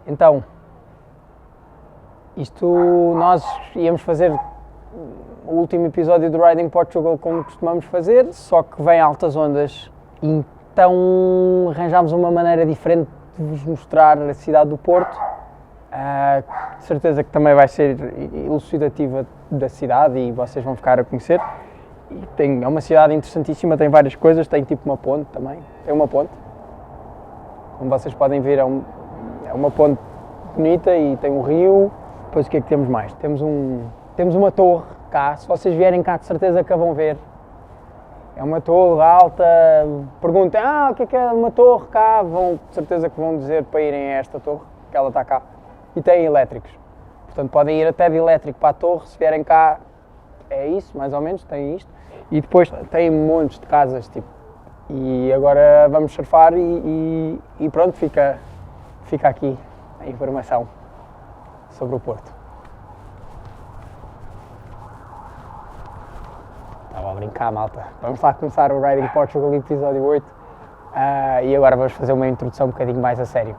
Então, nós íamos fazer o último episódio do Riding Portugal como costumamos fazer, só que vem altas ondas, então arranjámos uma maneira diferente de vos mostrar a cidade do Porto. De certeza que também vai ser elucidativa da cidade e vocês vão ficar a conhecer. É uma cidade interessantíssima, tem várias coisas, tem tipo uma ponte também, tem uma ponte. Como vocês podem ver, é uma ponte bonita e tem um rio. Depois o que é que temos mais? Temos uma torre cá, se vocês vierem cá de certeza que a vão ver. É uma torre alta, perguntem, o que é uma torre cá? De certeza que vão dizer para irem a esta torre, que ela está cá. E tem elétricos, portanto podem ir até de elétrico para a torre, se vierem cá é isso, mais ou menos, tem isto. E depois tem montes de casas, tipo, e agora vamos surfar e pronto, fica aqui a informação sobre o Porto. Estava a brincar, malta. Vamos lá começar o Riding Portugal episódio 8 e agora vamos fazer uma introdução um bocadinho mais a sério.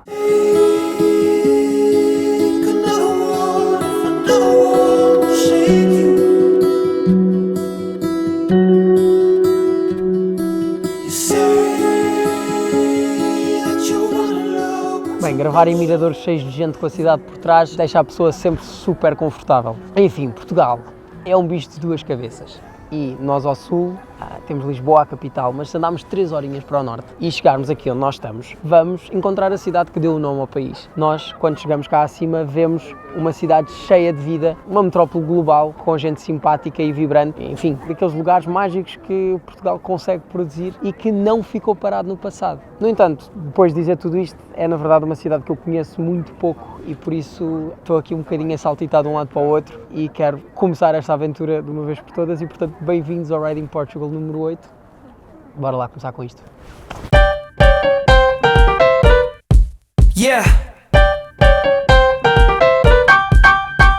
Bem, gravar em miradores cheios de gente com a cidade por trás deixa a pessoa sempre super confortável. Enfim, Portugal é um bicho de duas cabeças. E nós ao sul temos Lisboa, a capital, mas se andarmos 3 horinhas para o norte e chegarmos aqui onde nós estamos, vamos encontrar a cidade que deu o nome ao país. Nós, quando chegamos cá acima, vemos uma cidade cheia de vida, uma metrópole global, com gente simpática e vibrante, enfim, daqueles lugares mágicos que Portugal consegue produzir e que não ficou parado no passado. No entanto, depois de dizer tudo isto, é na verdade uma cidade que eu conheço muito pouco e por isso estou aqui um bocadinho a saltitar de um lado para o outro e quero começar esta aventura de uma vez por todas e, portanto, bem-vindos ao Riding Portugal número 8. Bora lá começar com isto. Yeah.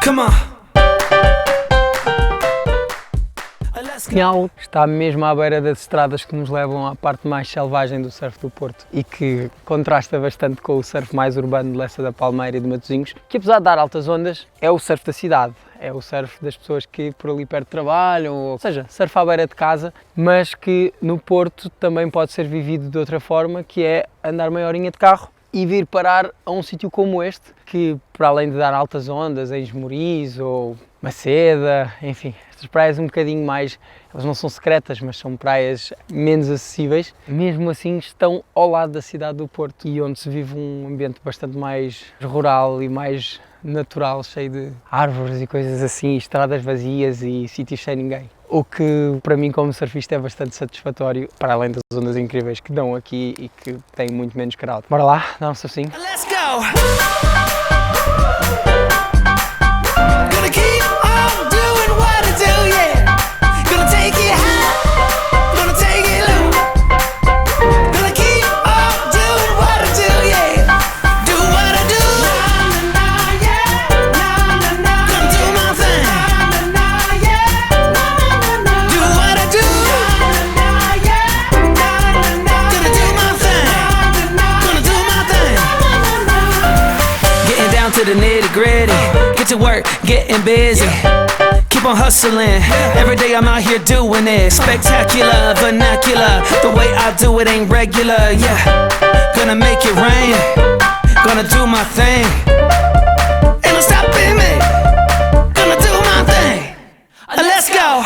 Come on. Cunhal está mesmo à beira das estradas que nos levam à parte mais selvagem do surf do Porto e que contrasta bastante com o surf mais urbano de Lessa da Palmeira e de Matosinhos, que apesar de dar altas ondas, é o surf da cidade, é o surf das pessoas que por ali perto trabalham, ou seja, surf à beira de casa, mas que no Porto também pode ser vivido de outra forma, que é andar meia horinha de carro e vir parar a um sítio como este, que para além de dar altas ondas, em Esmoriz ou Maceda, enfim, estas praias um bocadinho mais, elas não são secretas, mas são praias menos acessíveis, mesmo assim estão ao lado da cidade do Porto e onde se vive um ambiente bastante mais rural e mais natural, cheio de árvores e coisas assim, estradas vazias e sítios sem ninguém. O que para mim como surfista é bastante satisfatório, para além das ondas incríveis que dão aqui e que têm muito menos crowd. Bora lá, dá um surfinho. Let's go! To the nitty-gritty, get to work, getting busy, keep on hustling, every day I'm out here doing it, spectacular, vernacular, the way I do it ain't regular, yeah, gonna make it rain, gonna do my thing, ain't no stopping me, gonna do my thing, let's go!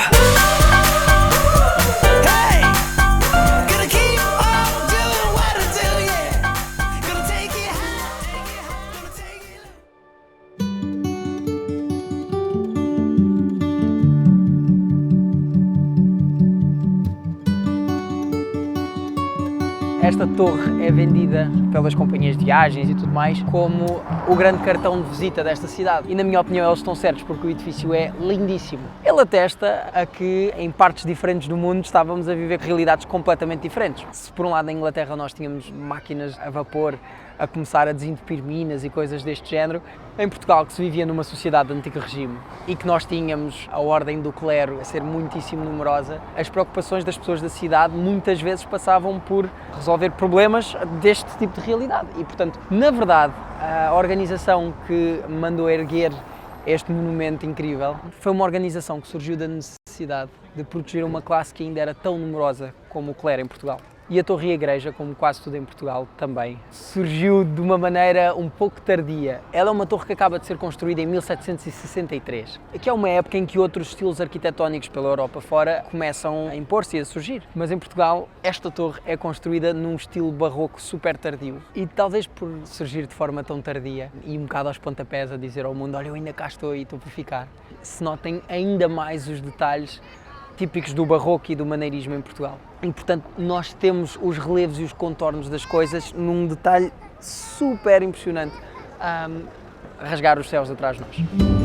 Esta torre é vendida pelas companhias de viagens e tudo mais como o grande cartão de visita desta cidade. E na minha opinião eles estão certos porque o edifício é lindíssimo. Ele atesta a que em partes diferentes do mundo estávamos a viver realidades completamente diferentes. Se por um lado na Inglaterra nós tínhamos máquinas a vapor a começar a desentupir minas e coisas deste género. Em Portugal, que se vivia numa sociedade de antigo regime e que nós tínhamos a ordem do clero a ser muitíssimo numerosa, as preocupações das pessoas da cidade muitas vezes passavam por resolver problemas deste tipo de realidade. E, portanto, na verdade, a organização que mandou erguer este monumento incrível foi uma organização que surgiu da necessidade de proteger uma classe que ainda era tão numerosa como o clero em Portugal. E a Torre e a Igreja, como quase tudo em Portugal também, surgiu de uma maneira um pouco tardia. Ela é uma torre que acaba de ser construída em 1763, que é uma época em que outros estilos arquitetónicos pela Europa fora começam a impor-se e a surgir. Mas em Portugal, esta torre é construída num estilo barroco super tardio. E talvez por surgir de forma tão tardia e um bocado aos pontapés a dizer ao mundo: olha, eu ainda cá estou e estou por ficar, se notem ainda mais os detalhes típicos do barroco e do maneirismo em Portugal. E, portanto, nós temos os relevos e os contornos das coisas num detalhe super impressionante a rasgar os céus atrás de nós.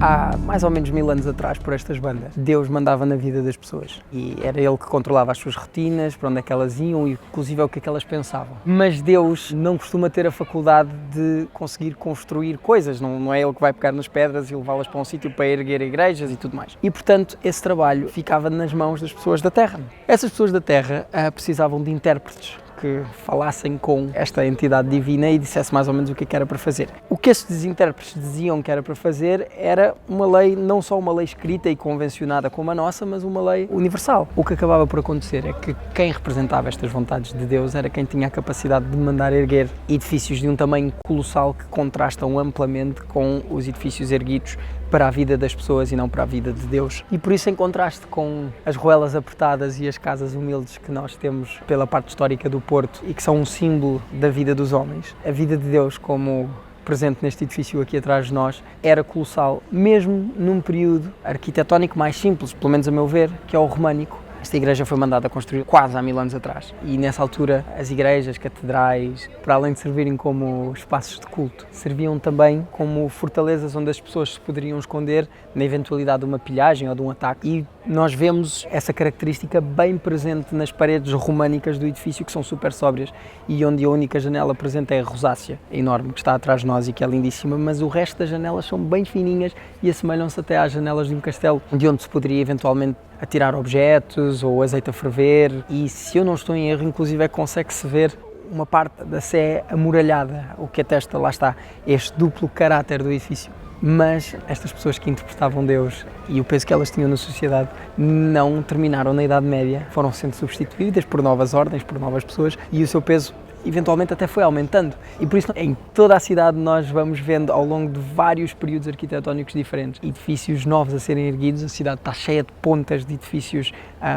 Há mais ou menos 1000 anos atrás, por estas bandas, Deus mandava na vida das pessoas e era Ele que controlava as suas rotinas, para onde é que elas iam e inclusive é o que é que elas pensavam. Mas Deus não costuma ter a faculdade de conseguir construir coisas, não é Ele que vai pegar nas pedras e levá-las para um sítio para erguer igrejas e tudo mais. E, portanto, esse trabalho ficava nas mãos das pessoas da Terra. Essas pessoas da Terra precisavam de intérpretes que falassem com esta entidade divina e dissesse mais ou menos o que era para fazer. O que estes intérpretes diziam que era para fazer era uma lei, não só uma lei escrita e convencionada como a nossa, mas uma lei universal. O que acabava por acontecer é que quem representava estas vontades de Deus era quem tinha a capacidade de mandar erguer edifícios de um tamanho colossal que contrastam amplamente com os edifícios erguidos para a vida das pessoas e não para a vida de Deus. E por isso, em contraste com as ruelas apertadas e as casas humildes que nós temos pela parte histórica do Porto e que são um símbolo da vida dos homens, a vida de Deus, como presente neste edifício aqui atrás de nós, era colossal, mesmo num período arquitetónico mais simples, pelo menos a meu ver, que é o românico. Esta igreja foi mandada construir quase há 1000 anos atrás e nessa altura as igrejas, catedrais, para além de servirem como espaços de culto, serviam também como fortalezas onde as pessoas se poderiam esconder na eventualidade de uma pilhagem ou de um ataque. E nós vemos essa característica bem presente nas paredes românicas do edifício, que são super sóbrias e onde a única janela presente é a rosácea enorme que está atrás de nós e que é lindíssima, mas o resto das janelas são bem fininhas e assemelham-se até às janelas de um castelo, de onde se poderia eventualmente atirar objetos ou azeite a ferver. E se eu não estou em erro, inclusive consegue-se ver uma parte da sé amuralhada, o que atesta, lá está, este duplo caráter do edifício. Mas estas pessoas que interpretavam Deus e o peso que elas tinham na sociedade não terminaram na Idade Média, foram sendo substituídas por novas ordens, por novas pessoas, e o seu peso eventualmente até foi aumentando. E por isso em toda a cidade nós vamos vendo ao longo de vários períodos arquitetónicos diferentes edifícios novos a serem erguidos. A cidade está cheia de pontas de edifícios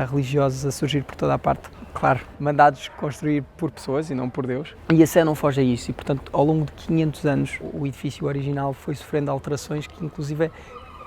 religiosos a surgir por toda a parte. Claro, mandados construir por pessoas e não por Deus. E a Sé não foge a isso e, portanto, ao longo de 500 anos o edifício original foi sofrendo alterações que inclusive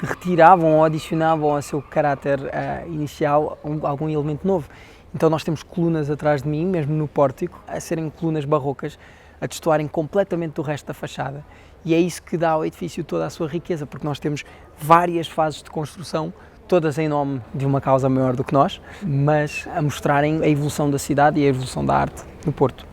retiravam ou adicionavam ao seu caráter inicial algum elemento novo. Então nós temos colunas atrás de mim, mesmo no pórtico, a serem colunas barrocas, a destoarem completamente do resto da fachada. E é isso que dá ao edifício toda a sua riqueza, porque nós temos várias fases de construção, todas em nome de uma causa maior do que nós, mas a mostrarem a evolução da cidade e a evolução da arte no Porto.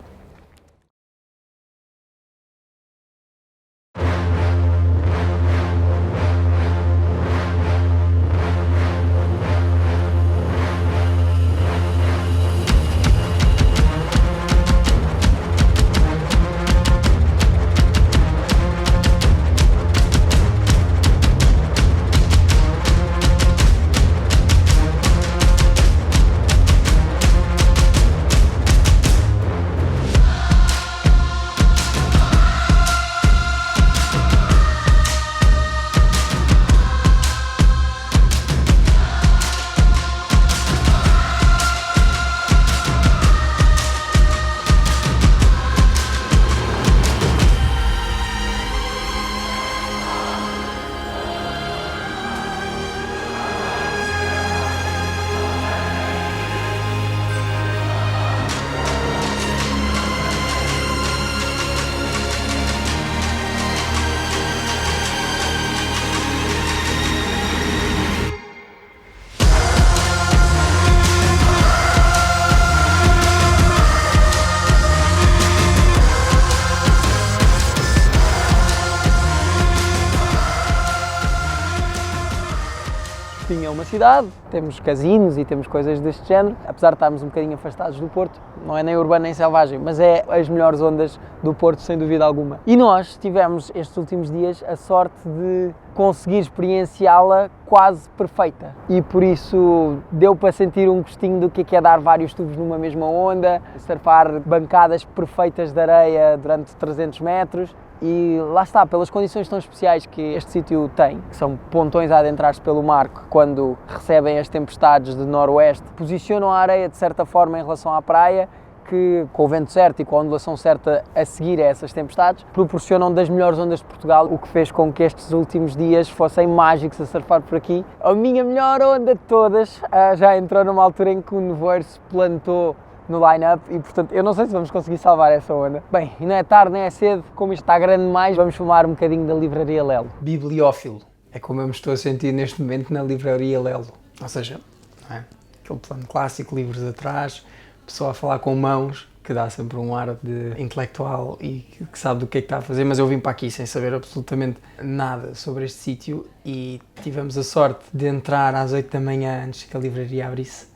uma cidade, temos casinos e temos coisas deste género, apesar de estarmos um bocadinho afastados do Porto, não é nem urbano nem selvagem, mas é as melhores ondas do Porto, sem dúvida alguma. E nós tivemos estes últimos dias a sorte de conseguir experienciá-la quase perfeita e por isso deu para sentir um gostinho do que é dar vários tubos numa mesma onda, surfar bancadas perfeitas de areia durante 300 metros. E lá está, pelas condições tão especiais que este sítio tem, que são pontões a adentrar-se pelo mar, que quando recebem as tempestades de noroeste, posicionam a areia de certa forma em relação à praia, que com o vento certo e com a ondulação certa a seguir a essas tempestades, proporcionam das melhores ondas de Portugal, o que fez com que estes últimos dias fossem mágicos a surfar por aqui. A minha melhor onda de todas já entrou numa altura em que o nevoeiro se plantou no line-up e, portanto, eu não sei se vamos conseguir salvar essa onda. Bem, e não é tarde nem é cedo, como isto está grande demais, vamos filmar um bocadinho da Livraria Lelo. Bibliófilo, é como eu me estou a sentir neste momento na Livraria Lelo. Ou seja, não é? Aquele plano clássico, livros atrás, pessoa a falar com mãos, que dá sempre um ar de intelectual e que sabe do que é que está a fazer, mas eu vim para aqui sem saber absolutamente nada sobre este sítio e tivemos a sorte de entrar às 8 da manhã antes que a livraria abrisse.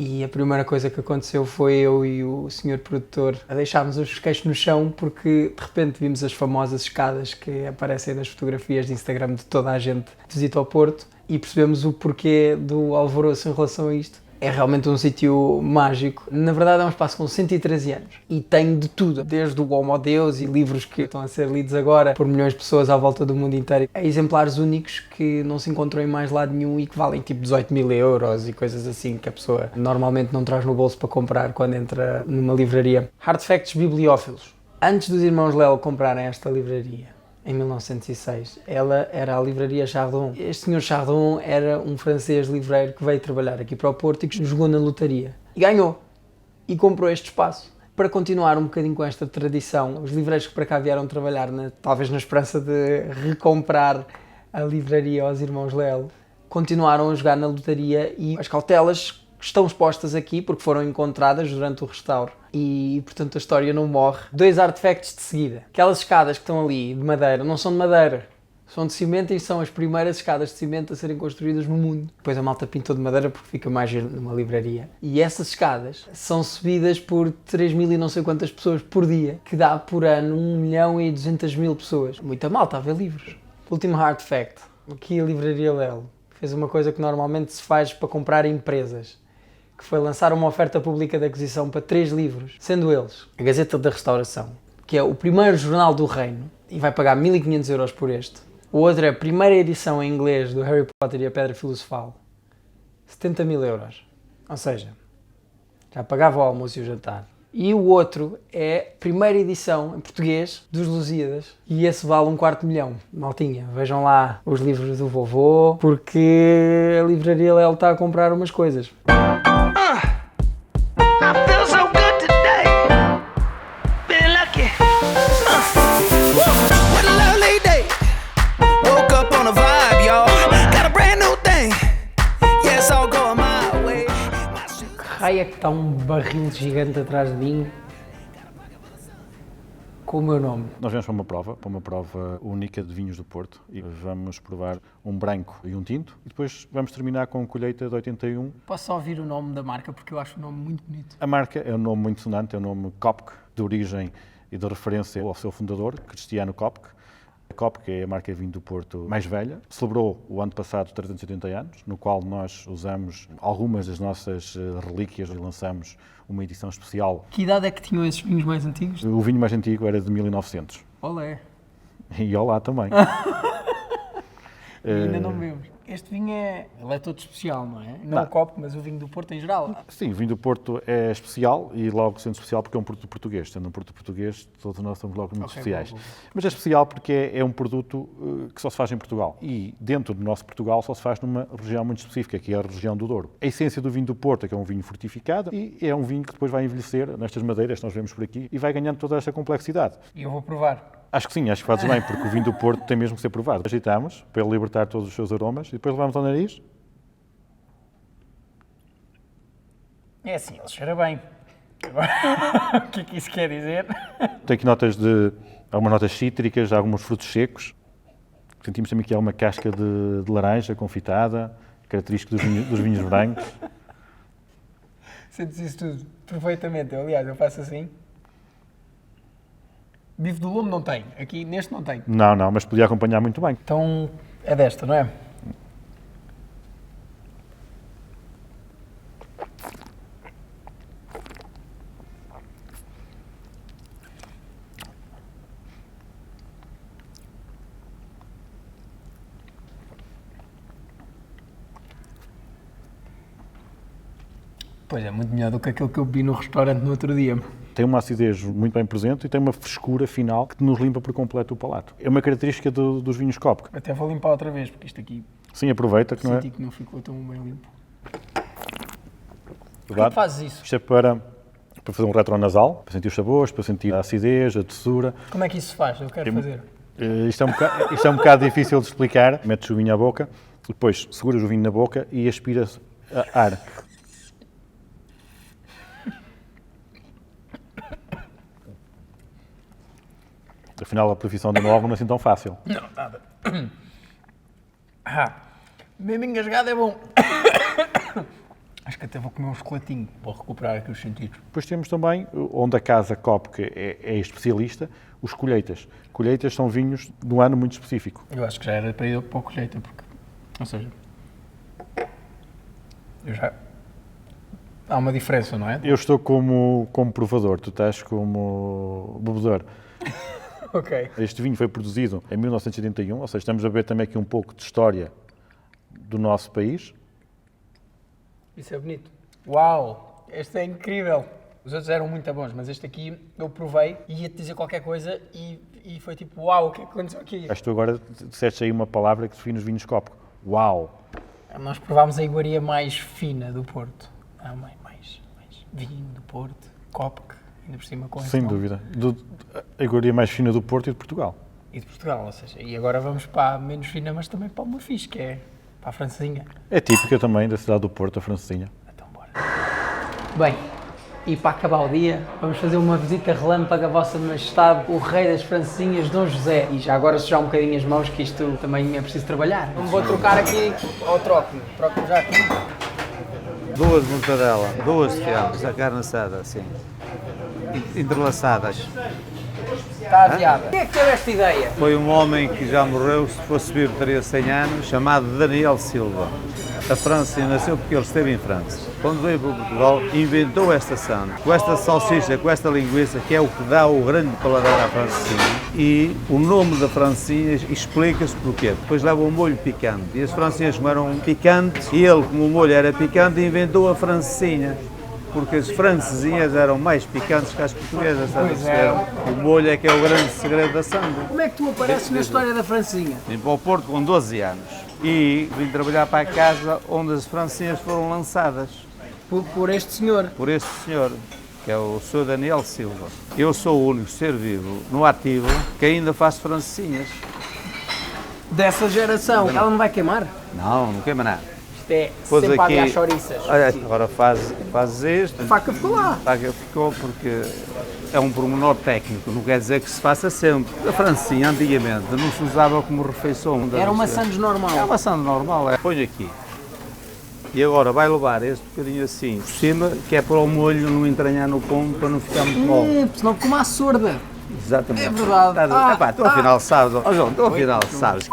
E a primeira coisa que aconteceu foi eu e o senhor produtor a deixarmos os queixos no chão porque de repente vimos as famosas escadas que aparecem nas fotografias de Instagram de toda a gente que visita ao Porto e percebemos o porquê do alvoroço em relação a isto. É realmente um sítio mágico. Na verdade é um espaço com 113 anos e tem de tudo, desde o Homo Deus e livros que estão a ser lidos agora por milhões de pessoas à volta do mundo inteiro, a exemplares únicos que não se encontram em mais lado nenhum e que valem tipo 18.000 euros e coisas assim que a pessoa normalmente não traz no bolso para comprar quando entra numa livraria. Artefactos bibliófilos. Antes dos irmãos Lelo comprarem esta livraria, em 1906, ela era a livraria Chardon. Este senhor Chardon era um francês livreiro que veio trabalhar aqui para o Porto e que jogou na lotaria. E ganhou. E comprou este espaço. Para continuar um bocadinho com esta tradição, os livreiros que para cá vieram trabalhar, talvez na esperança de recomprar a livraria aos irmãos Lelo, continuaram a jogar na lotaria e as cautelas estão expostas aqui porque foram encontradas durante o restauro e, portanto, a história não morre. 2 artefactos de seguida. Aquelas escadas que estão ali de madeira não são de madeira, são de cimento e são as primeiras escadas de cimento a serem construídas no mundo. Depois a malta pintou de madeira porque fica mais giro numa livraria. E essas escadas são subidas por 3.000 e não sei quantas pessoas por dia, que dá por ano 1.200.000 pessoas. Muita malta a ver livros. Último artefact. Aqui a Livraria Lelo fez uma coisa que normalmente se faz para comprar empresas, que foi lançar uma oferta pública de aquisição para 3 livros, sendo eles a Gazeta da Restauração, que é o primeiro jornal do reino, e vai pagar 1.500 euros por este. O outro é a primeira edição em inglês do Harry Potter e a Pedra Filosofal, 70.000 euros. Ou seja, já pagava o almoço e o jantar. E o outro é a primeira edição em português dos Lusíadas, e esse vale 250.000. Maltinha, vejam lá os livros do vovô, porque a Livraria Lelo está a comprar umas coisas. É que está um barril gigante atrás de mim com o meu nome. Nós vamos para uma prova única de vinhos do Porto e vamos provar um branco e um tinto e depois vamos terminar com colheita de 81. Posso só ouvir o nome da marca porque eu acho o nome muito bonito. A marca é um nome muito sonante, é o nome Kopke, de origem e de referência ao seu fundador, Cristiano Kopke. A Kopke é a marca de vinho do Porto mais velha. Celebrou o ano passado 380 anos, no qual nós usamos algumas das nossas relíquias e lançamos uma edição especial. Que idade é que tinham esses vinhos mais antigos? O vinho mais antigo era de 1900. Olé! E olá também. Ainda não bebemos. Este vinho ele é todo especial, não é? Não o Kopke, mas o vinho do Porto em geral. Sim, o vinho do Porto é especial e logo sendo especial porque é um produto português. Sendo um produto português, todos nós somos logo muito especiais. Bom. Mas é especial porque é um produto que só se faz em Portugal. E dentro do nosso Portugal só se faz numa região muito específica, que é a região do Douro. A essência do vinho do Porto é que é um vinho fortificado e é um vinho que depois vai envelhecer nestas madeiras que nós vemos por aqui e vai ganhando toda esta complexidade. E eu vou provar. Acho que sim, acho que fazes bem, porque o vinho do Porto tem mesmo que ser provado. Ajeitamos para ele libertar todos os seus aromas e depois levamos ao nariz. É assim, ele cheira bem. Agora, o que é que isso quer dizer? Tem aqui algumas notas cítricas, alguns frutos secos. Sentimos também que há uma casca de laranja confitada, característico dos vinhos brancos. Sentes isso tudo perfeitamente. Aliás, eu faço assim. Bife do lombo não tem. Aqui neste não tem. Não, mas podia acompanhar muito bem. Então é desta, não é? Pois é, muito melhor do que aquilo que eu vi no restaurante no outro dia. Tem uma acidez muito bem presente e tem uma frescura final que nos limpa por completo o palato. É uma característica dos vinhos Kopke. Até vou limpar outra vez, porque isto aqui Sim, aproveita que não é. senti que não ficou tão bem limpo. Por que Verdade? fazes isso? Isto é para fazer um retronasal, para sentir os sabores, para sentir a acidez, a doçura. Como é que isso se faz? Eu quero fazer. Isto é um bocado difícil de explicar. Metes o vinho à boca, depois seguras o vinho na boca e aspiras ar. Afinal, a profissão de enólogo não é assim tão fácil. Não, nada. Mesmo engasgado é bom. Acho que até vou comer um chocolatinho para recuperar aqui os sentidos. Depois temos também, onde a casa Kopke é especialista, os colheitas. Colheitas são vinhos de um ano muito específico. Eu acho que já era para ir para a colheita, porque... Ou seja... Há uma diferença, não é? Eu estou como provador, tu estás como bebedor. Ok. Este vinho foi produzido em 1981, ou seja, estamos a ver também aqui um pouco de história do nosso país. Isso é bonito. Uau! Este é incrível. Os outros eram muito bons, mas este aqui eu provei e ia-te dizer qualquer coisa e foi tipo, uau, o que é que aconteceu aqui? Acho que tu agora disseste aí uma palavra que define os vinhos Kopke. Uau! Nós provámos a iguaria mais fina do Porto. Mais vinho do Porto, Kopke, ainda por cima com esse Sem nome. dúvida. A iguaria mais fina do Porto e de Portugal. E de Portugal, ou seja, e agora vamos para a menos fina, mas também para uma fixe, que é para a francesinha. É típica também da cidade do Porto, a francesinha. Então bora. Bem, e para acabar o dia, vamos fazer uma visita relâmpago a Vossa Majestade, o Rei das Francesinhas, Dom José. E já agora sujar um bocadinho as mãos, que isto também é preciso trabalhar. Não vou trocar aqui, ou troco-me já aqui. 2 mortadela, 2 de fiambres, a carne assada, assim, entrelaçadas. Está aviada. Quem é que teve esta ideia? Foi um homem que já morreu, se fosse vivo teria 100 anos, chamado Daniel Silva. A França nasceu porque ele esteve em França. Quando veio para Portugal, inventou esta sandes, com esta salsicha, com esta linguiça, que é o que dá o grande paladar à francesinha. E o nome da francesinha explica-se porquê. Depois leva um molho picante. E as francesinhas como eram picantes, e ele, como o molho era picante, inventou a francesinha. Porque as francesinhas eram mais picantes que as portuguesas, estás a perceber? O molho é que é o grande segredo da sandes. Como é que tu apareces na história da francesinha? Vim para o Porto com 12 anos e vim trabalhar para a casa onde as francesinhas foram lançadas Por este senhor. por este senhor, que é o Sr. Daniel Silva. Eu sou o único ser vivo no ativo que ainda faz francesinhas. Dessa geração. Ela não vai queimar? Não queima nada. Isto é Pôs sempre aqui- a aviar chouriças. Olha, agora fazes isto. A faca ficou lá. A faca ficou porque é um pormenor técnico, não quer dizer que se faça sempre. A francesinha, antigamente, não se usava como refeição. Era uma sandes normal. É uma sandes normal, é. Põe aqui. E agora vai levar este bocadinho assim por cima, que é para o molho não entranhar no pão, para não ficar muito mole. Senão ficou uma sorda. Exatamente. É verdade. Tu afinal sabes, ó João, tu afinal sabes.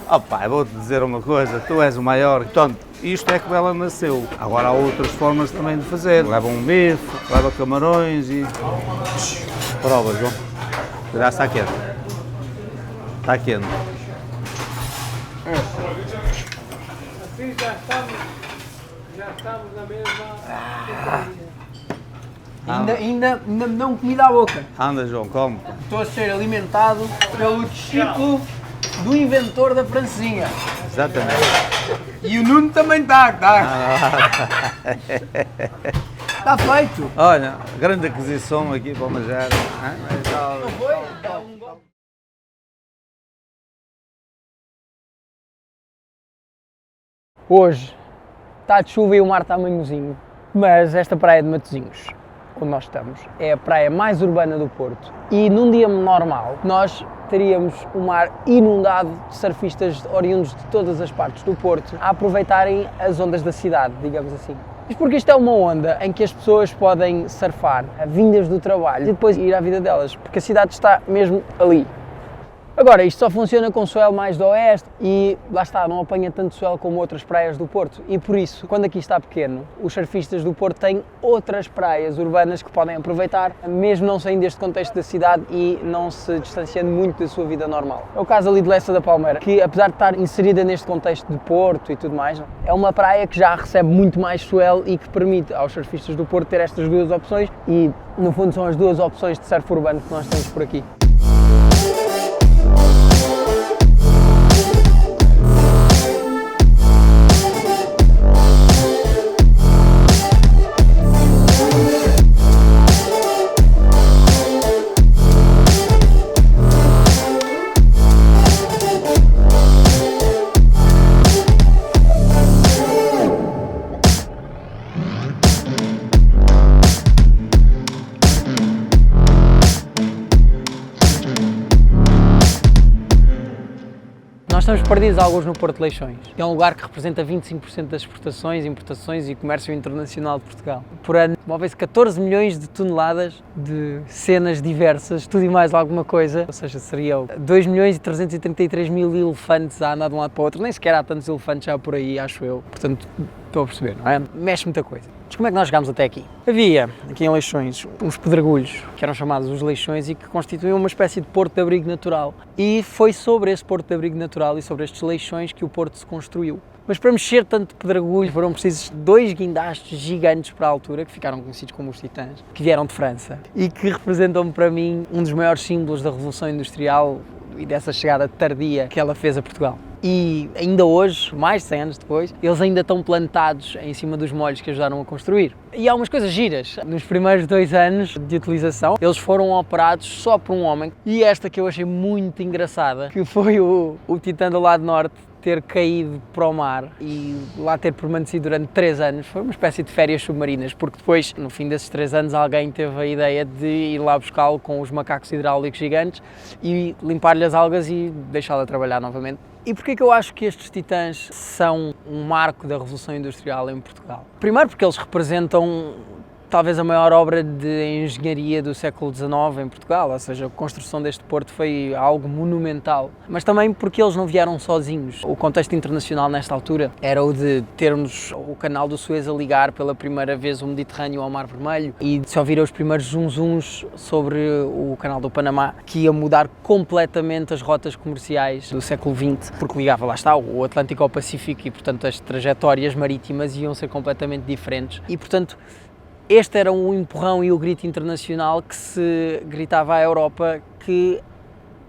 Opa, vou-te dizer uma coisa, tu és o maior. Portanto, isto é como ela nasceu. Agora há outras formas também de fazer. Leva um bife, leva camarões e... Prova, João. Já está quente. Está quente. Assim já estamos na mesma. Ainda me dão comida à boca. Anda, João, come. Estou a ser alimentado pelo discípulo do inventor da francesinha. Exatamente. E o Nuno também está. Está feito. Olha, grande aquisição aqui para o Majara. Não foi? Hoje está de chuva e o mar está manhozinho, mas esta praia de Matosinhos, onde nós estamos, é a praia mais urbana do Porto. E num dia normal, nós teríamos um mar inundado de surfistas oriundos de todas as partes do Porto a aproveitarem as ondas da cidade, digamos assim. Isto porque isto é uma onda em que as pessoas podem surfar vindas do trabalho e depois ir à vida delas, porque a cidade está mesmo ali. Agora, isto só funciona com swell mais do oeste e, lá está, não apanha tanto swell como outras praias do Porto e por isso, quando aqui está pequeno, os surfistas do Porto têm outras praias urbanas que podem aproveitar, mesmo não saindo deste contexto da cidade e não se distanciando muito da sua vida normal. É o caso ali de Lessa da Palmeira, que apesar de estar inserida neste contexto de Porto e tudo mais, é uma praia que já recebe muito mais swell e que permite aos surfistas do Porto ter estas duas opções e, no fundo, são as duas opções de surf urbano que nós temos por aqui. Nós estamos perdidos alguns no Porto de Leixões, que é um lugar que representa 25% das exportações, importações e comércio internacional de Portugal. Por ano, movem-se 14 milhões de toneladas de cenas diversas, tudo e mais alguma coisa, ou seja, seriam 2 milhões e 333 mil elefantes a andar de um lado para o outro, nem sequer há tantos elefantes já por aí, acho eu, portanto, estou a perceber, não é? Mexe muita coisa. Mas como é que nós chegámos até aqui? Havia, aqui em Leixões, uns pedregulhos, que eram chamados os Leixões e que constituíam uma espécie de porto de abrigo natural. E foi sobre esse porto de abrigo natural e sobre estes Leixões que o porto se construiu. Mas para mexer tanto pedregulho foram precisos 2 guindastes gigantes para a altura, que ficaram conhecidos como os Titãs, que vieram de França e que representam para mim um dos maiores símbolos da Revolução Industrial e dessa chegada tardia que ela fez a Portugal. E ainda hoje, mais de 100 anos depois, eles ainda estão plantados em cima dos molhos que ajudaram a construir. E há umas coisas giras. Nos primeiros 2 anos de utilização, eles foram operados só por um homem. E esta que eu achei muito engraçada, que foi o Titã do lado norte ter caído para o mar e lá ter permanecido durante 3 anos. Foi uma espécie de férias submarinas, porque depois, no fim desses 3 anos, alguém teve a ideia de ir lá buscá-lo com os macacos hidráulicos gigantes e limpar-lhe as algas e deixá-lo a trabalhar novamente. E porquê que eu acho que estes Titãs são um marco da Revolução Industrial em Portugal? Primeiro porque eles representam talvez a maior obra de engenharia do século XIX em Portugal, ou seja, a construção deste porto foi algo monumental, mas também porque eles não vieram sozinhos. O contexto internacional nesta altura era o de termos o canal do Suez a ligar pela primeira vez o Mediterrâneo ao Mar Vermelho e de se ouvir os primeiros zunzuns sobre o canal do Panamá, que ia mudar completamente as rotas comerciais do século XX, porque ligava, lá está, o Atlântico ao Pacífico e, portanto, as trajetórias marítimas iam ser completamente diferentes e, portanto, este era o empurrão e o grito internacional que se gritava à Europa que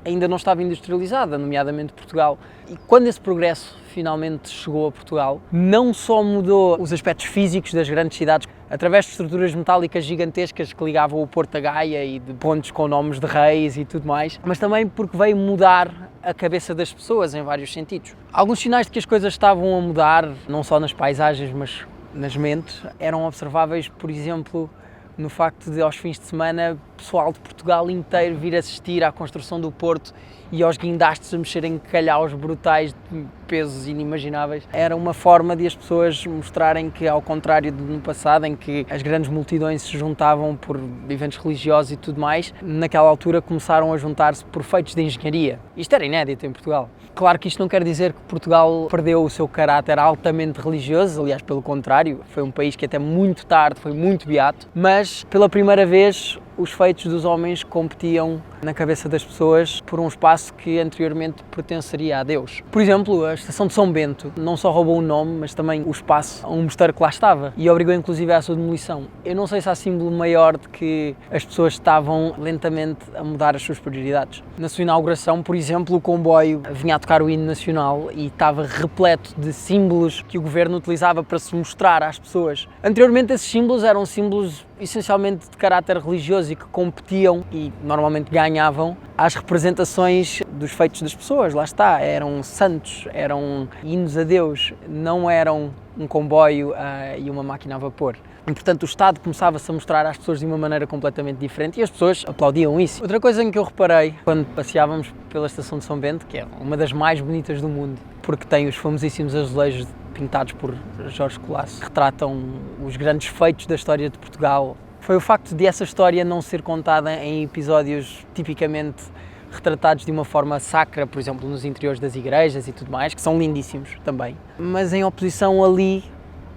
ainda não estava industrializada, nomeadamente Portugal. E quando esse progresso finalmente chegou a Portugal, não só mudou os aspectos físicos das grandes cidades, através de estruturas metálicas gigantescas que ligavam o Porto a Gaia e de pontes com nomes de reis e tudo mais, mas também porque veio mudar a cabeça das pessoas em vários sentidos. Alguns sinais de que as coisas estavam a mudar, não só nas paisagens, mas nas mentes, eram observáveis, por exemplo, no facto de aos fins de semana pessoal de Portugal inteiro vir assistir à construção do Porto e aos guindastes a mexerem calhaus brutais de pesos inimagináveis. Era uma forma de as pessoas mostrarem que, ao contrário do no passado, em que as grandes multidões se juntavam por eventos religiosos e tudo mais, naquela altura começaram a juntar-se por feitos de engenharia. Isto era inédito em Portugal. Claro que isto não quer dizer que Portugal perdeu o seu caráter altamente religioso, aliás, pelo contrário, foi um país que até muito tarde foi muito beato, mas pela primeira vez os feitos dos homens competiam na cabeça das pessoas por um espaço que anteriormente pertenceria a Deus. Por exemplo, a Estação de São Bento não só roubou o nome, mas também o espaço a um mosteiro que lá estava e obrigou inclusive à sua demolição. Eu não sei se há símbolo maior de que as pessoas estavam lentamente a mudar as suas prioridades. Na sua inauguração, por exemplo, o comboio vinha a tocar o hino nacional e estava repleto de símbolos que o governo utilizava para se mostrar às pessoas. Anteriormente esses símbolos eram símbolos essencialmente de caráter religioso e que competiam e normalmente ganhavam às representações dos feitos das pessoas, lá está, eram santos, eram hinos a Deus, não eram um comboio e uma máquina a vapor. E, portanto, o Estado começava-se a mostrar às pessoas de uma maneira completamente diferente e as pessoas aplaudiam isso. Outra coisa em que eu reparei quando passeávamos pela Estação de São Bento, que é uma das mais bonitas do mundo, porque tem os famosíssimos azulejos pintados por Jorge Colasso, que retratam os grandes feitos da história de Portugal, foi o facto de essa história não ser contada em episódios tipicamente retratados de uma forma sacra, por exemplo, nos interiores das igrejas e tudo mais, que são lindíssimos também. Mas em oposição ali,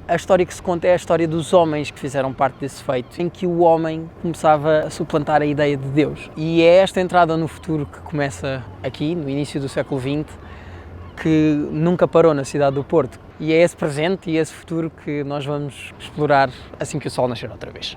a história que se conta é a história dos homens que fizeram parte desse feito, em que o homem começava a suplantar a ideia de Deus. E é esta entrada no futuro que começa aqui, no início do século XX, que nunca parou na cidade do Porto. E é esse presente e esse futuro que nós vamos explorar assim que o sol nascer outra vez.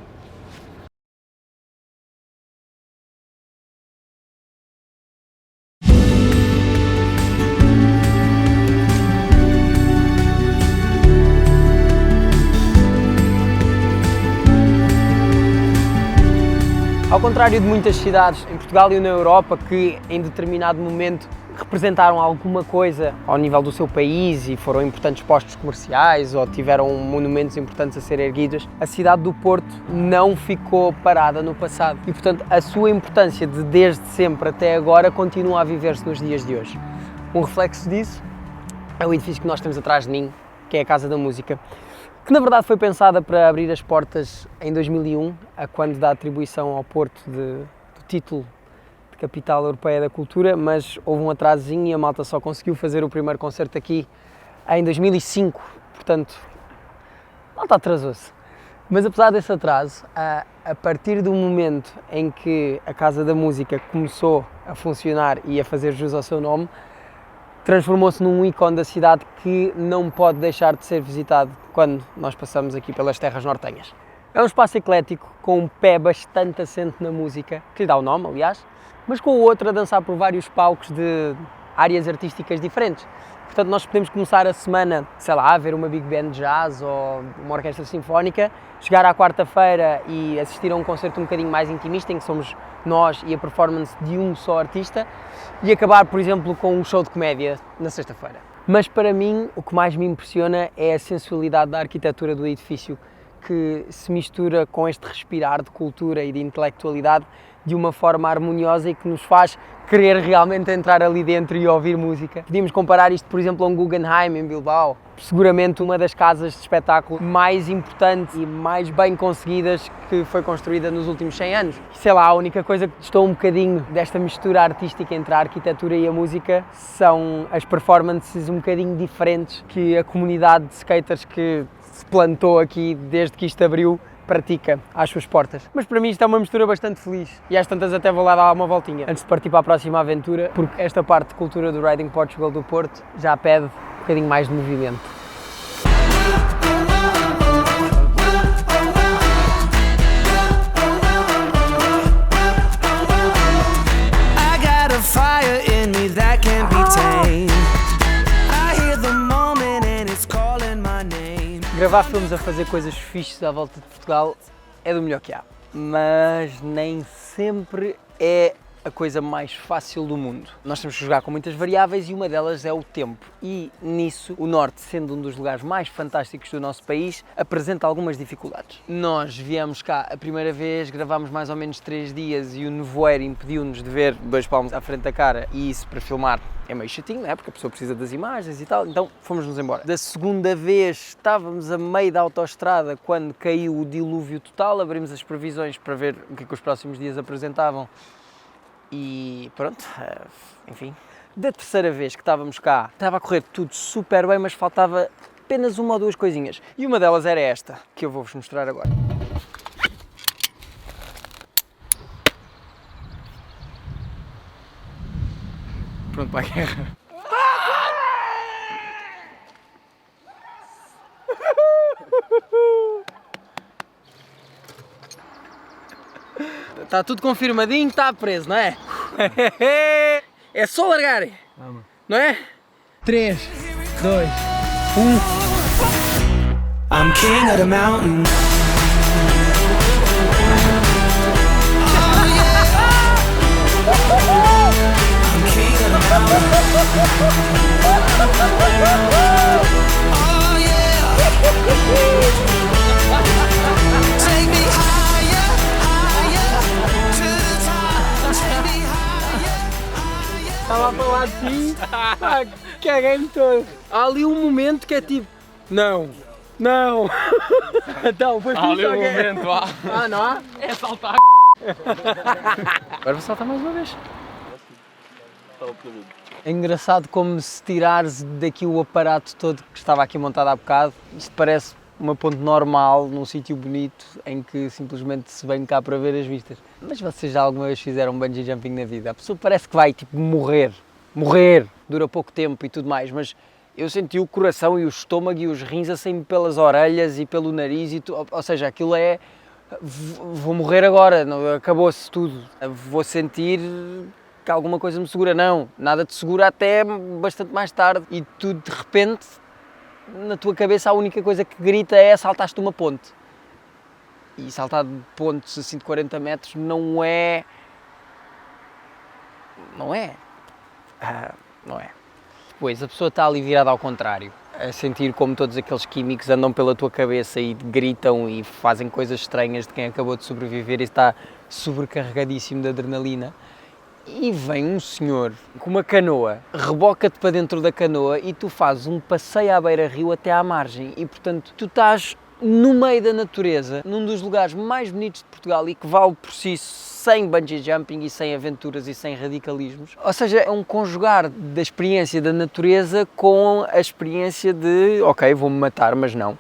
Ao contrário de muitas cidades em Portugal e na Europa que em determinado momento representaram alguma coisa ao nível do seu país e foram importantes postos comerciais ou tiveram monumentos importantes a ser erguidos, a cidade do Porto não ficou parada no passado e, portanto, a sua importância de desde sempre até agora continua a viver-se nos dias de hoje. Um reflexo disso é o edifício que nós temos atrás de mim, que é a Casa da Música, que na verdade foi pensada para abrir as portas em 2001, a quando da atribuição ao Porto do título de Capital Europeia da Cultura, mas houve um atrasozinho e a malta só conseguiu fazer o primeiro concerto aqui em 2005, portanto, a malta atrasou-se. Mas apesar desse atraso, a partir do momento em que a Casa da Música começou a funcionar e a fazer jus ao seu nome, transformou-se num ícone da cidade que não pode deixar de ser visitado quando nós passamos aqui pelas terras nortenhas. É um espaço eclético, com um pé bastante assente na música, que lhe dá o nome, aliás, mas com o outro a dançar por vários palcos de áreas artísticas diferentes. Portanto, nós podemos começar a semana, sei lá, a ver uma big band de jazz ou uma orquestra sinfónica, chegar à quarta-feira e assistir a um concerto um bocadinho mais intimista, em que somos nós e a performance de um só artista, e acabar, por exemplo, com um show de comédia na sexta-feira. Mas para mim, o que mais me impressiona é a sensualidade da arquitetura do edifício, que se mistura com este respirar de cultura e de intelectualidade de uma forma harmoniosa e que nos faz querer realmente entrar ali dentro e ouvir música. Podíamos comparar isto, por exemplo, a um Guggenheim em Bilbao, seguramente uma das casas de espetáculo mais importantes e mais bem conseguidas que foi construída nos últimos 100 anos. Sei lá, a única coisa que testou um bocadinho desta mistura artística entre a arquitetura e a música são as performances um bocadinho diferentes que a comunidade de skaters que se plantou aqui desde que isto abriu pratica às suas portas. Mas para mim isto é uma mistura bastante feliz e às tantas até vou lá dar uma voltinha antes de partir para a próxima aventura, porque esta parte de cultura do Riding Portugal do Porto já pede um bocadinho mais de movimento. I got a fire in me that can't be tamed. I hear the moment and it's calling my name. Gravar filmes a fazer coisas fixes à volta de Portugal é do melhor que há, mas nem sempre é a coisa mais fácil do mundo. Nós temos que jogar com muitas variáveis e uma delas é o tempo. E nisso, o Norte, sendo um dos lugares mais fantásticos do nosso país, apresenta algumas dificuldades. Nós viemos cá a primeira vez, gravámos mais ou menos 3 dias e o nevoeiro impediu-nos de ver 2 palmos à frente da cara, e isso para filmar é meio chatinho, não é? Porque a pessoa precisa das imagens e tal, então fomos-nos embora. Da segunda vez estávamos a meio da autoestrada quando caiu o dilúvio total, abrimos as previsões para ver o que é que os próximos dias apresentavam e pronto, enfim. Da terceira vez que estávamos cá, estava a correr tudo super bem, mas faltava apenas 1 ou 2 coisinhas. E uma delas era esta, que eu vou-vos mostrar agora. Pronto para a guerra. Está tudo confirmadinho, está preso, não é? É só largar, não é? 3, 2, 1. I'm king of the mountain. I'm king of the mountain. Oh yeah. estava a falar de ti, pá, caguei-me todo. Há ali um momento que é tipo, não. Então, foi Há ali um momento, há. Ah, não há? É saltar. Agora vou saltar mais uma vez. É engraçado como se tirares daqui o aparato todo que estava aqui montado há bocado, isto parece uma ponte normal, num sítio bonito, em que simplesmente se vem cá para ver as vistas. Mas vocês já alguma vez fizeram bungee jumping na vida? A pessoa parece que vai tipo morrer, dura pouco tempo e tudo mais, mas eu senti o coração e o estômago e os rins a sair pelas orelhas e pelo nariz, ou seja, aquilo é, vou morrer agora, acabou-se tudo, vou sentir que alguma coisa me segura, não, nada te segura até bastante mais tarde e tu de repente, na tua cabeça a única coisa que grita é saltaste de uma ponte. E saltar de pontes assim de 40 metros não é. Depois a pessoa está ali virada ao contrário, a sentir como todos aqueles químicos andam pela tua cabeça e gritam e fazem coisas estranhas de quem acabou de sobreviver e está sobrecarregadíssimo de adrenalina. E vem um senhor com uma canoa, reboca-te para dentro da canoa e tu fazes um passeio à beira-rio até à margem e, portanto, tu estás no meio da natureza, num dos lugares mais bonitos de Portugal e que vale por si sem bungee jumping e sem aventuras e sem radicalismos. Ou seja, é um conjugar da experiência da natureza com a experiência de, ok, vou-me matar, mas não.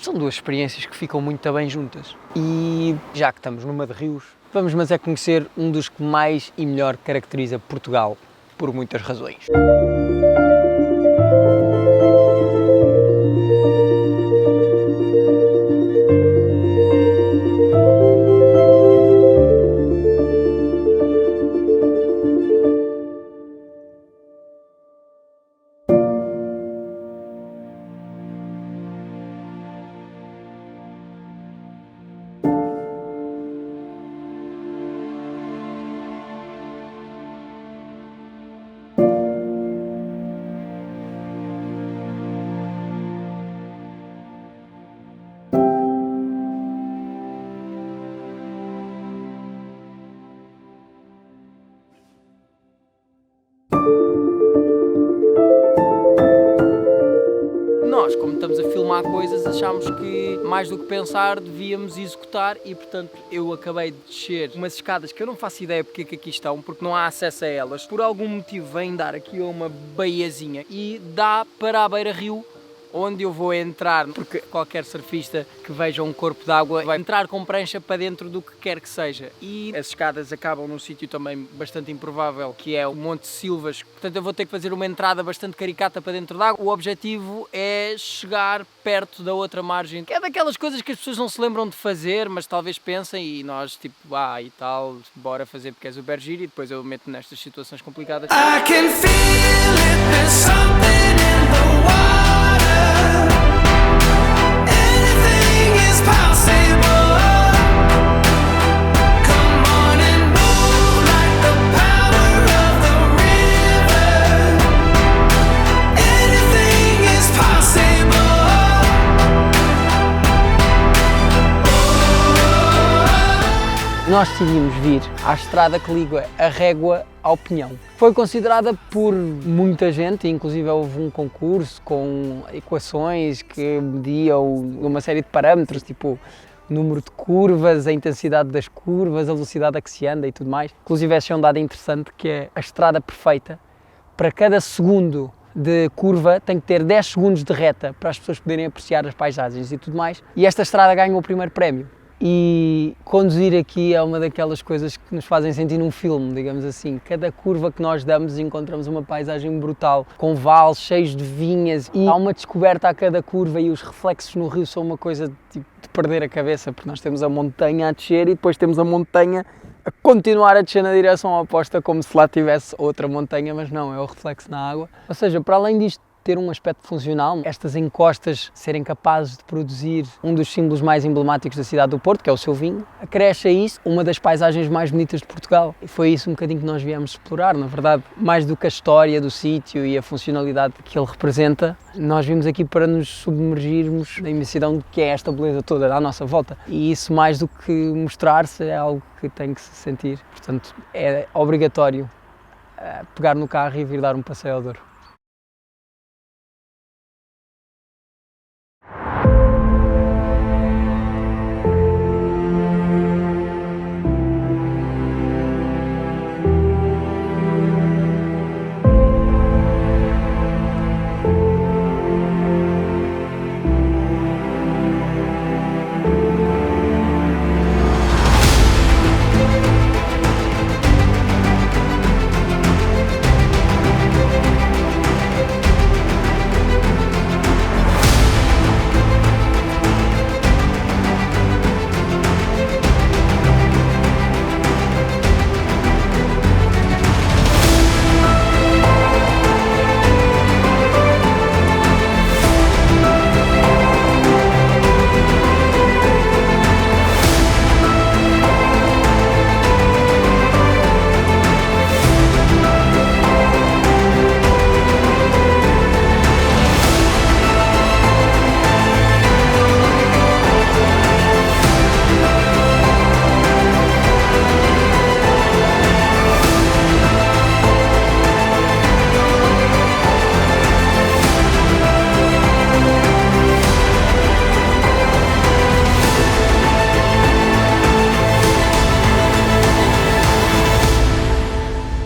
São duas experiências que ficam muito bem juntas. E já que estamos numa de rios, vamos mas é conhecer um dos que mais e melhor caracteriza Portugal, por muitas razões. Nós, como estamos a filmar coisas, achámos que, mais do que pensar, devíamos executar e, portanto, eu acabei de descer umas escadas que eu não faço ideia porque é que aqui estão, porque não há acesso a elas. Por algum motivo vêm dar aqui a uma baiazinha e dá para a beira-rio, onde eu vou entrar, porque qualquer surfista que veja um corpo d'água vai entrar com prancha para dentro do que quer que seja. E as escadas acabam num sítio também bastante improvável, que é o Monte Silvas. Portanto, eu vou ter que fazer uma entrada bastante caricata para dentro d'água. O objetivo é chegar perto da outra margem, que é daquelas coisas que as pessoas não se lembram de fazer, mas talvez pensem, e nós tipo, e tal, bora fazer porque és o Bergir, e depois eu meto nestas situações complicadas. I can feel it, there's something in the water. Anything is possible. Come on and move like the power of the river. Anything is possible. Nós decidimos vir à estrada que liga a Régua ao Pinhão. Foi considerada por muita gente, inclusive houve um concurso com equações que mediam uma série de parâmetros, tipo número de curvas, a intensidade das curvas, a velocidade a que se anda e tudo mais. Inclusive esse é um dado interessante que é a estrada perfeita. Para cada segundo de curva tem que ter 10 segundos de reta para as pessoas poderem apreciar as paisagens e tudo mais. E esta estrada ganhou o primeiro prémio. E conduzir aqui é uma daquelas coisas que nos fazem sentir num filme, digamos assim. Cada curva que nós damos encontramos uma paisagem brutal, com vales cheios de vinhas e há uma descoberta a cada curva e os reflexos no rio são uma coisa tipo, de perder a cabeça, porque nós temos a montanha a descer e depois temos a montanha a continuar a descer na direção oposta como se lá tivesse outra montanha, mas não, é o reflexo na água. Ou seja, para além disto ter um aspecto funcional, estas encostas serem capazes de produzir um dos símbolos mais emblemáticos da cidade do Porto, que é o seu vinho, acresce a isso uma das paisagens mais bonitas de Portugal. E foi isso um bocadinho que nós viemos explorar, na verdade, mais do que a história do sítio e a funcionalidade que ele representa, nós vimos aqui para nos submergirmos na imensidão que é esta beleza toda à nossa volta. E isso, mais do que mostrar-se, é algo que tem que se sentir. Portanto, é obrigatório pegar no carro e vir dar um passeio ao Douro.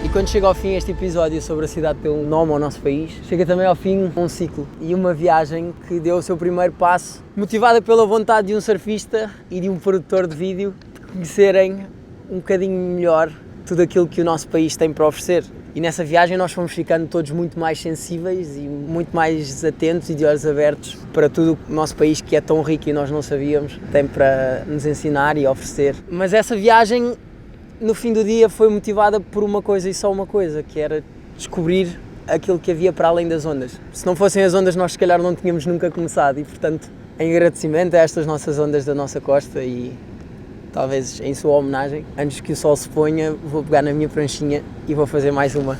E quando chega ao fim este episódio sobre a cidade que deu um nome ao nosso país, chega também ao fim um ciclo e uma viagem que deu o seu primeiro passo, motivada pela vontade de um surfista e de um produtor de vídeo de conhecerem um bocadinho melhor tudo aquilo que o nosso país tem para oferecer. E nessa viagem nós fomos ficando todos muito mais sensíveis e muito mais atentos e de olhos abertos para tudo o nosso país, que é tão rico e nós não sabíamos, tem para nos ensinar e oferecer. Mas essa viagem, no fim do dia, foi motivada por uma coisa e só uma coisa, que era descobrir aquilo que havia para além das ondas. Se não fossem as ondas, nós se calhar não tínhamos nunca começado e, portanto, em agradecimento a estas nossas ondas da nossa costa e talvez em sua homenagem, antes que o sol se ponha, vou pegar na minha pranchinha e vou fazer mais uma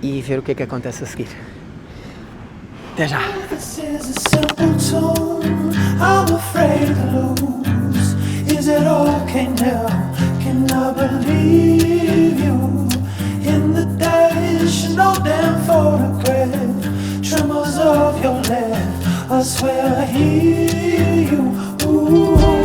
e ver o que é que acontece a seguir. Até já! Can I believe you in the dash? No damn photograph, tremors of your laugh. I swear I hear you. Ooh.